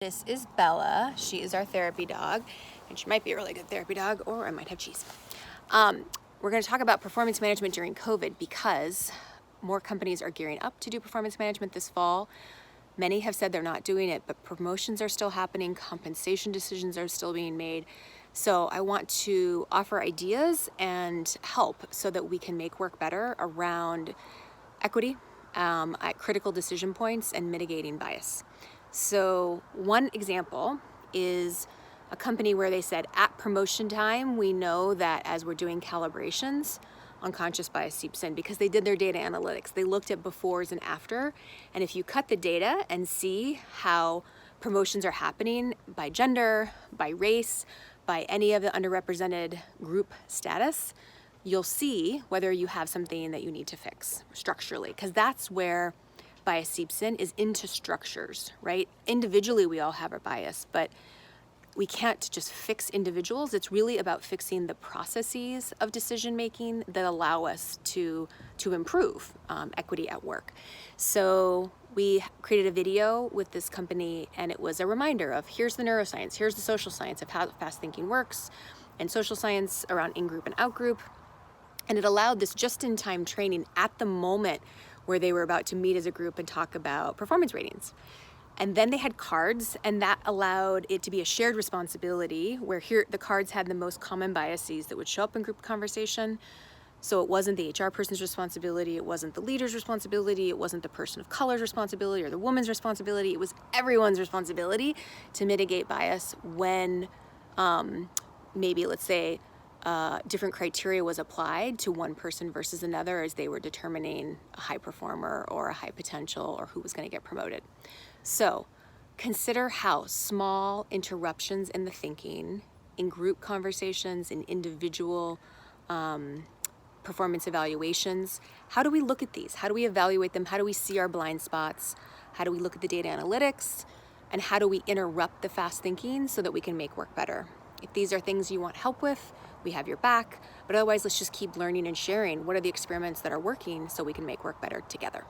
This is Bella. She is our therapy dog, and she might be a really good therapy dog, or I might have cheese. We're going to talk about performance management during COVID because more companies are gearing up to do performance management this fall. Many have said they're not doing it, but promotions are still happening, compensation decisions are still being made. So I want to offer ideas and help so that we can make work better around equity at critical decision points and mitigating bias. So one example is a company where they said at promotion time, we know that as we're doing calibrations, unconscious bias seeps in because they did their data analytics. They looked at befores and after, and if you cut the data and see how promotions are happening by gender, by race, by any of the underrepresented group status, you'll see whether you have something that you need to fix structurally, because that's where bias seeps in, is into structures, right? Individually, we all have a bias, but we can't just fix individuals. It's really about fixing the processes of decision making that allow us to improve equity at work. So we created a video with this company, and it was a reminder of here's the neuroscience, here's the social science of how fast thinking works, and social science around in-group and out-group. And it allowed this just-in-time training at the moment where they were about to meet as a group and talk about performance ratings. And then they had cards, and that allowed it to be a shared responsibility where here the cards had the most common biases that would show up in group conversation. So it wasn't the HR person's responsibility, it wasn't the leader's responsibility, it wasn't the person of color's responsibility or the woman's responsibility, it was everyone's responsibility to mitigate bias when maybe, let's say, different criteria was applied to one person versus another as they were determining a high performer or a high potential or who was going to get promoted. So consider how small interruptions in the thinking, in group conversations, in individual performance evaluations, how do we look at these? How do we evaluate them? How do we see our blind spots? How do we look at the data analytics? And how do we interrupt the fast thinking so that we can make work better? If these are things you want help with, we have your back, but otherwise let's just keep learning and sharing what are the experiments that are working so we can make work better together.